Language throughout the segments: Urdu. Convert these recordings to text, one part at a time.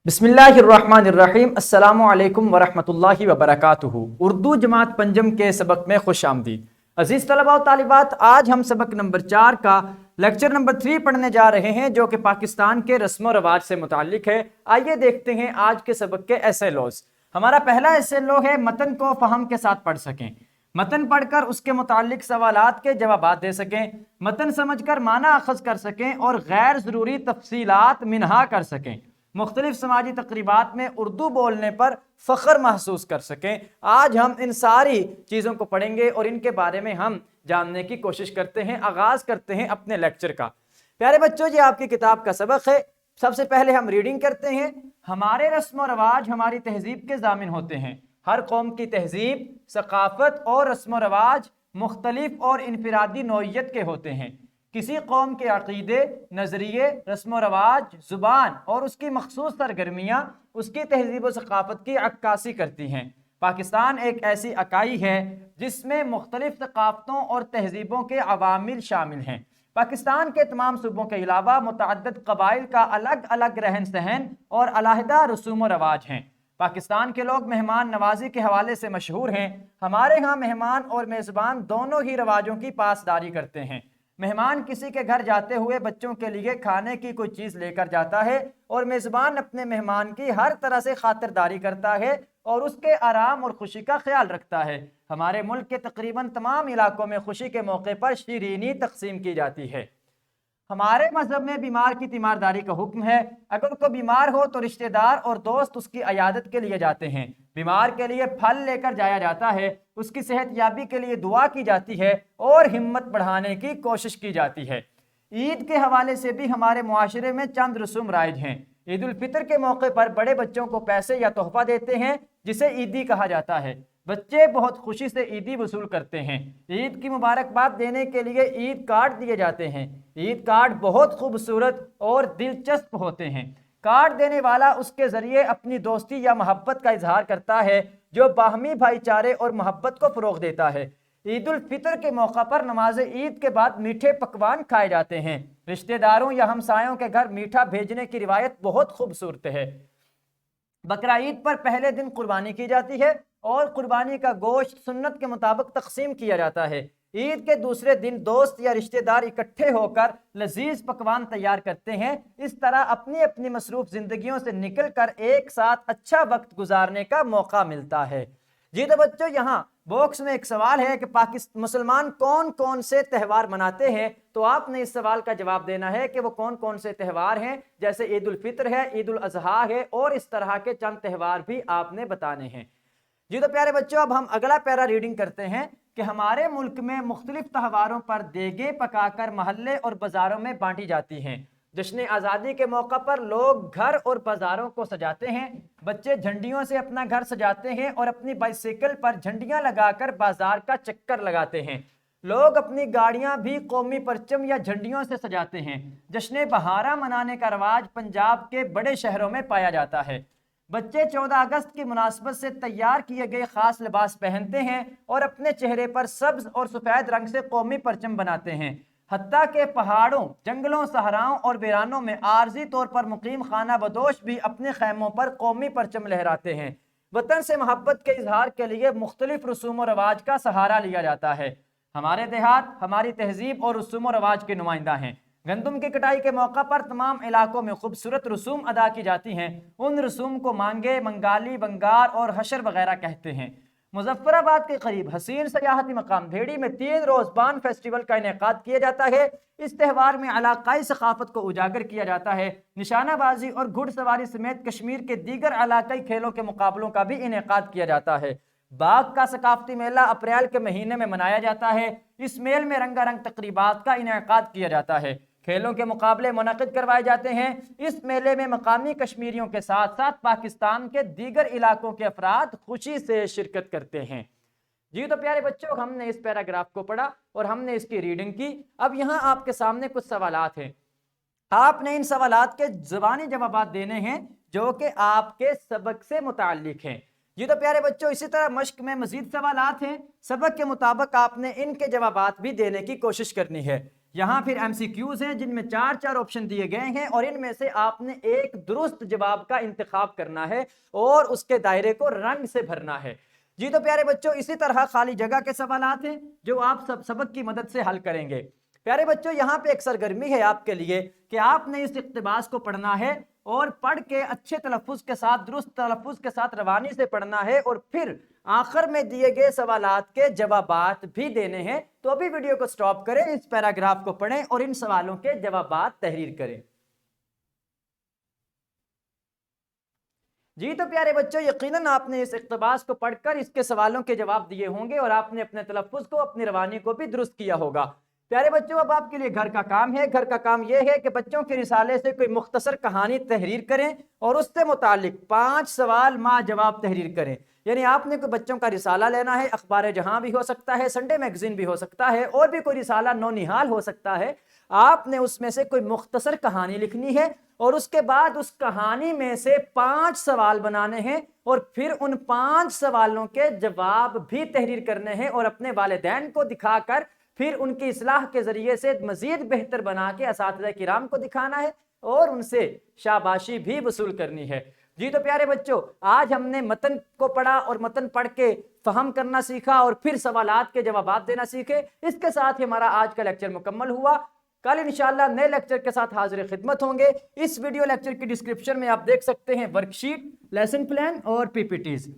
بسم اللہ الرحمن الرحیم۔ السلام علیکم ورحمۃ اللہ وبرکاتہ۔ اردو جماعت پنجم کے سبق میں خوش آمدید۔ عزیز طلباء و طالبات، آج ہم سبق نمبر 4 کا لیکچر نمبر 3 پڑھنے جا رہے ہیں، جو کہ پاکستان کے رسم و رواج سے متعلق ہے۔ آئیے دیکھتے ہیں آج کے سبق کے ایسے لوز۔ ہمارا پہلا ایسے لو ہے متن کو فہم کے ساتھ پڑھ سکیں، متن پڑھ کر اس کے متعلق سوالات کے جوابات دے سکیں، متن سمجھ کر معنی اخذ کر سکیں اور غیر ضروری تفصیلات منہا کر سکیں، مختلف سماجی تقریبات میں اردو بولنے پر فخر محسوس کر سکیں۔ آج ہم ان ساری چیزوں کو پڑھیں گے اور ان کے بارے میں ہم جاننے کی کوشش کرتے ہیں۔ آغاز کرتے ہیں اپنے لیکچر کا۔ پیارے بچوں، یہ آپ کی کتاب کا سبق ہے۔ سب سے پہلے ہم ریڈنگ کرتے ہیں۔ ہمارے رسم و رواج ہماری تہذیب کے ضامن ہوتے ہیں۔ ہر قوم کی تہذیب، ثقافت اور رسم و رواج مختلف اور انفرادی نوعیت کے ہوتے ہیں۔ کسی قوم کے عقیدے، نظریے، رسم و رواج، زبان اور اس کی مخصوص سرگرمیاں اس کی تہذیب و ثقافت کی عکاسی کرتی ہیں۔ پاکستان ایک ایسی اکائی ہے جس میں مختلف ثقافتوں اور تہذیبوں کے عوامل شامل ہیں۔ پاکستان کے تمام صوبوں کے علاوہ متعدد قبائل کا الگ الگ رہن سہن اور علیحدہ رسوم و رواج ہیں۔ پاکستان کے لوگ مہمان نوازی کے حوالے سے مشہور ہیں۔ ہمارے ہاں مہمان اور میزبان دونوں ہی رواجوں کی پاسداری کرتے ہیں۔ مہمان کسی کے گھر جاتے ہوئے بچوں کے لیے کھانے کی کوئی چیز لے کر جاتا ہے اور میزبان اپنے مہمان کی ہر طرح سے خاطرداری کرتا ہے اور اس کے آرام اور خوشی کا خیال رکھتا ہے۔ ہمارے ملک کے تقریباً تمام علاقوں میں خوشی کے موقع پر شیرینی تقسیم کی جاتی ہے۔ ہمارے مذہب میں بیمار کی تیمارداری کا حکم ہے۔ اگر کوئی بیمار ہو تو رشتہ دار اور دوست اس کی عیادت کے لیے جاتے ہیں۔ بیمار کے لیے پھل لے کر جایا جاتا ہے، اس کی صحت یابی کے لیے دعا کی جاتی ہے اور ہمت بڑھانے کی کوشش کی جاتی ہے۔ عید کے حوالے سے بھی ہمارے معاشرے میں چند رسوم رائج ہیں۔ عید الفطر کے موقع پر بڑے بچوں کو پیسے یا تحفہ دیتے ہیں، جسے عیدی کہا جاتا ہے۔ بچے بہت خوشی سے عیدی وصول کرتے ہیں۔ عید کی مبارکباد دینے کے لیے عید کارڈ دیے جاتے ہیں۔ عید کارڈ بہت خوبصورت اور دلچسپ ہوتے ہیں۔ کارڈ دینے والا اس کے ذریعے اپنی دوستی یا محبت کا اظہار کرتا ہے، جو باہمی بھائی چارے اور محبت کو فروغ دیتا ہے۔ عید الفطر کے موقع پر نماز عید کے بعد میٹھے پکوان کھائے جاتے ہیں۔ رشتہ داروں یا ہمسایوں کے گھر میٹھا بھیجنے کی روایت بہت خوبصورت ہے۔ بقرہ عید پر پہلے دن قربانی کی جاتی ہے اور قربانی کا گوشت سنت کے مطابق تقسیم کیا جاتا ہے۔ عید کے دوسرے دن دوست یا رشتہ دار اکٹھے ہو کر لذیذ پکوان تیار کرتے ہیں۔ اس طرح اپنی اپنی مصروف زندگیوں سے نکل کر ایک ساتھ اچھا وقت گزارنے کا موقع ملتا ہے۔ جی تو بچوں، یہاں باکس میں ایک سوال ہے کہ مسلمان کون کون سے تہوار مناتے ہیں، تو آپ نے اس سوال کا جواب دینا ہے کہ وہ کون کون سے تہوار ہیں، جیسے عید الفطر ہے، عید الاضحیٰ ہے اور اس طرح کے چند تہوار بھی آپ نے بتانے ہیں۔ جی تو پیارے بچوں، اب ہم اگلا پیرا ریڈنگ کرتے ہیں کہ ہمارے ملک میں مختلف تہواروں پر دیگیں پکا کر محلے اور بازاروں میں بانٹی جاتی ہیں۔ جشن آزادی کے موقع پر لوگ گھر اور بازاروں کو سجاتے ہیں۔ بچے جھنڈیوں سے اپنا گھر سجاتے ہیں اور اپنی بائیسیکل پر جھنڈیاں لگا کر بازار کا چکر لگاتے ہیں۔ لوگ اپنی گاڑیاں بھی قومی پرچم یا جھنڈیوں سے سجاتے ہیں۔ جشن بہارا منانے کا رواج پنجاب کے بڑے شہروں میں پایا جاتا ہے۔ بچے 14 اگست کی مناسبت سے تیار کیے گئے خاص لباس پہنتے ہیں اور اپنے چہرے پر سبز اور سفید رنگ سے قومی پرچم بناتے ہیں۔ حتیٰ کہ پہاڑوں، جنگلوں، صحراؤں اور ویرانوں میں عارضی طور پر مقیم خانہ بدوش بھی اپنے خیموں پر قومی پرچم لہراتے ہیں۔ وطن سے محبت کے اظہار کے لیے مختلف رسوم و رواج کا سہارا لیا جاتا ہے۔ ہمارے دیہات ہماری تہذیب اور رسوم و رواج کے نمائندہ ہیں۔ گندم کی کٹائی کے موقع پر تمام علاقوں میں خوبصورت رسوم ادا کی جاتی ہیں۔ ان رسوم کو مانگے، منگالی، بنگار اور حشر وغیرہ کہتے ہیں۔ مظفر آباد کے قریب حسین سیاحتی مقام بھیڑی میں 3 روز بان فیسٹیول کا انعقاد کیا جاتا ہے۔ اس تہوار میں علاقائی ثقافت کو اجاگر کیا جاتا ہے۔ نشانہ بازی اور گھڑ سواری سمیت کشمیر کے دیگر علاقائی کھیلوں کے مقابلوں کا بھی انعقاد کیا جاتا ہے۔ باغ کا ثقافتی میلہ اپریل کے مہینے میں منایا جاتا ہے۔ اس میل میں رنگا رنگ تقریبات کا انعقاد کیا جاتا ہے۔ کھیلوں کے مقابلے منعقد کروائے جاتے ہیں۔ اس میلے میں مقامی کشمیریوں کے ساتھ ساتھ پاکستان کے دیگر علاقوں کے افراد خوشی سے شرکت کرتے ہیں۔ جی تو پیارے بچوں، ہم نے اس پیراگراف کو پڑھا اور ہم نے اس کی ریڈنگ کی۔ اب یہاں آپ کے سامنے کچھ سوالات ہیں۔ آپ نے ان سوالات کے زبانی جوابات دینے ہیں جو کہ آپ کے سبق سے متعلق ہیں۔ جی تو پیارے بچوں، اسی طرح مشق میں مزید سوالات ہیں۔ سبق کے مطابق آپ نے ان کے جوابات بھی دینے کی کوشش کرنی ہے۔ یہاں پھر MCQs ہیں جن میں 4 آپشن دیے گئے ہیں اور ان میں سے آپ نے ایک درست جواب کا انتخاب کرنا ہے اور اس کے دائرے کو رنگ سے بھرنا ہے۔ جی تو پیارے بچوں اسی طرح خالی جگہ کے سوالات ہیں جو آپ سبق کی مدد سے حل کریں گے۔ پیارے بچوں یہاں پہ ایک سرگرمی ہے آپ کے لیے کہ آپ نے اس اقتباس کو پڑھنا ہے اور پڑھ کے اچھے تلفظ کے ساتھ، درست تلفظ کے ساتھ روانی سے پڑھنا ہے اور پھر آخر میں دیے گئے سوالات کے جوابات بھی دینے ہیں۔ تو ابھی ویڈیو کو سٹاپ کریں، اس پیراگراف کو پڑھیں اور ان سوالوں کے جوابات تحریر کریں۔ جی تو پیارے بچوں یقیناً آپ نے اس اقتباس کو پڑھ کر اس کے سوالوں کے جواب دیے ہوں گے اور آپ نے اپنے تلفظ کو، اپنی روانی کو بھی درست کیا ہوگا۔ پیارے بچوں اب آپ کے لیے گھر کا کام ہے۔ گھر کا کام یہ ہے کہ بچوں کے رسالے سے کوئی مختصر کہانی تحریر کریں اور اس سے متعلق 5 سوال مع جواب تحریر کریں۔ یعنی آپ نے کوئی بچوں کا رسالہ لینا ہے، اخبار جہاں بھی ہو سکتا ہے، سنڈے میگزین بھی ہو سکتا ہے اور بھی کوئی رسالہ نونہال ہو سکتا ہے۔ آپ نے اس میں سے کوئی مختصر کہانی لکھنی ہے اور اس کے بعد اس کہانی میں سے 5 سوال بنانے ہیں اور پھر ان 5 سوالوں کے جواب بھی تحریر کرنے ہیں اور اپنے والدین کو دکھا کر پھر ان کی اصلاح کے ذریعے سے مزید بہتر بنا کے اساتذہ کرام کو دکھانا ہے اور ان سے شاباشی بھی وصول کرنی ہے۔ جی تو پیارے بچوں آج ہم نے متن کو پڑھا اور متن پڑھ کے فہم کرنا سیکھا اور پھر سوالات کے جوابات دینا سیکھے۔ اس کے ساتھ ہمارا آج کا لیکچر مکمل ہوا۔ کل انشاءاللہ نئے لیکچر کے ساتھ حاضر خدمت ہوں گے۔ اس ویڈیو لیکچر کی ڈسکرپشن میں آپ دیکھ سکتے ہیں ورک شیٹ، لیسن پلان اور PPTs۔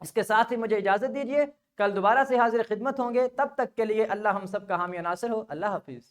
اس کے ساتھ ہی مجھے اجازت دیجیے، کل دوبارہ سے حاضر خدمت ہوں گے۔ تب تک کے لیے اللہ ہم سب کا حامی و ناصر ہو۔ اللہ حافظ۔